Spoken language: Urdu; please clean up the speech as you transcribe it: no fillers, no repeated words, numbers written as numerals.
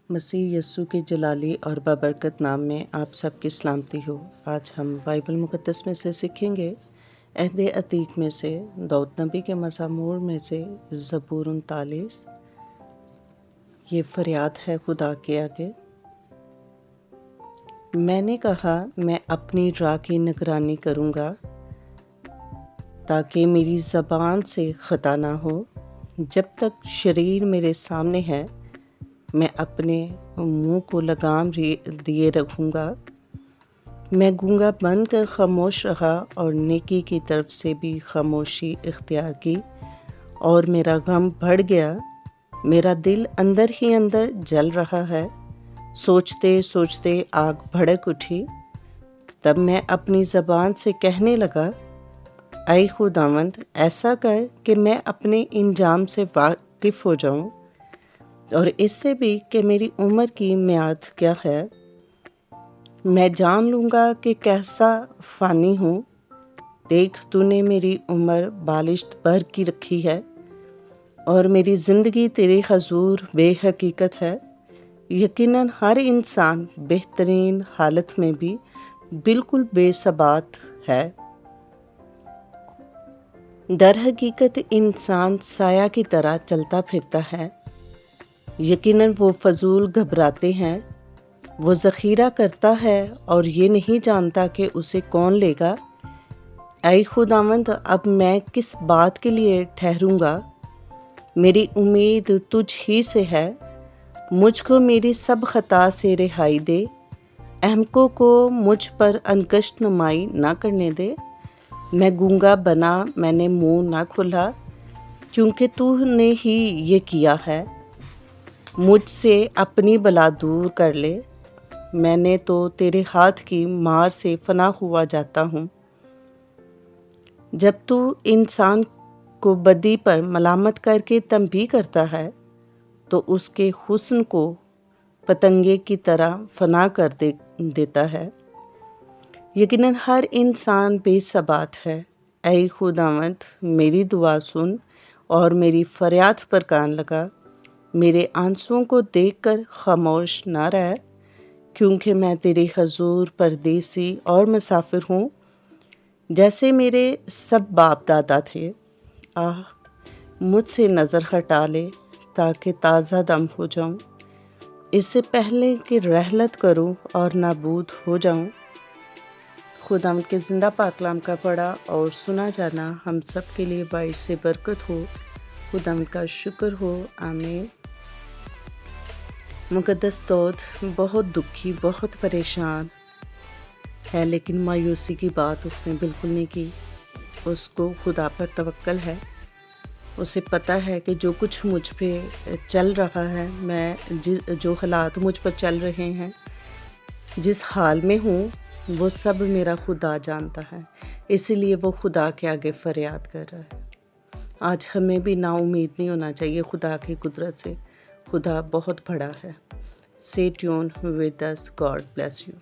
مسیح یسوع کے جلالی اور بابرکت نام میں آپ سب کی سلامتی ہو۔ آج ہم بائبل مقدس میں سے سیکھیں گے، عہد عتیق میں سے داؤد نبی کے مزامور میں سے زبور 39۔ یہ فریاد ہے خدا کے آگے۔ میں نے کہا میں اپنی راہ کی نگرانی کروں گا تاکہ میری زبان سے خطا نہ ہو۔ جب تک شریر میرے سامنے ہے میں اپنے منہ کو لگام دیے رکھوں گا۔ میں گونگا بن کر خاموش رہا اور نیکی کی طرف سے بھی خاموشی اختیار کی، اور میرا غم بڑھ گیا، میرا دل اندر ہی اندر جل رہا ہے۔ سوچتے سوچتے آگ بھڑک اٹھی۔ تب میں اپنی زبان سے کہنے لگا، اے خداوند ایسا کر کہ میں اپنے انجام سے واقف ہو جاؤں، اور اس سے بھی کہ میری عمر کی میعاد کیا ہے۔ میں جان لوں گا کہ کیسا فانی ہوں۔ دیکھ تو نے میری عمر بالشت بھر کی رکھی ہے، اور میری زندگی تیرے حضور بے حقیقت ہے۔ یقیناً ہر انسان بہترین حالت میں بھی بالکل بے ثبات ہے۔ در حقیقت انسان سایہ کی طرح چلتا پھرتا ہے۔ یقیناً وہ فضول گھبراتے ہیں، وہ ذخیرہ کرتا ہے اور یہ نہیں جانتا کہ اسے کون لے گا۔ اے خداوند اب میں کس بات کے لیے ٹھہروں گا؟ میری امید تجھ ہی سے ہے۔ مجھ کو میری سب خطا سے رہائی دے، احمقوں کو مجھ پر انکشت نمائی نہ کرنے دے۔ میں گونگا بنا، میں نے منہ نہ کھولا، کیونکہ تو نے ہی یہ کیا ہے۔ مجھ سے اپنی بلا دور کر لے، میں نے تو تیرے ہاتھ کی مار سے فنا ہوا جاتا ہوں۔ جب تو انسان کو بدی پر ملامت کر کے تنبیہ کرتا ہے تو اس کے حسن کو پتنگے کی طرح فنا کر دیتا ہے۔ یقیناً ہر انسان بے ثبات ہے۔ اے خداوند میری دعا سن اور میری فریاد پر کان لگا۔ میرے آنسوؤں کو دیکھ کر خاموش نہ رہ، کیونکہ میں تیرے حضور پردیسی اور مسافر ہوں، جیسے میرے سب باپ دادا تھے۔ مجھ سے نظر ہٹا لے تاکہ تازہ دم ہو جاؤں، اس سے پہلے کہ رحلت کروں اور نابود ہو جاؤں۔ خداوند کے زندہ پاک کلام کا پڑھا اور سنا جانا ہم سب کے لیے باعث برکت ہو۔ خداوند کا شکر ہو، آمین۔ مقدس داؤد بہت دکھی، بہت پریشان ہے، لیکن مایوسی کی بات اس نے بالکل نہیں کی۔ اس کو خدا پر توکل ہے۔ اسے پتہ ہے کہ جو کچھ مجھ پہ چل رہا ہے، جو حالات مجھ پر چل رہے ہیں، جس حال میں ہوں، وہ سب میرا خدا جانتا ہے، اسی لیے وہ خدا کے آگے فریاد کر رہا ہے۔ آج ہمیں بھی نا امید نہیں ہونا چاہیے خدا کی قدرت سے۔ خدا بہت بڑا ہے۔ Stay tuned with us. God bless you.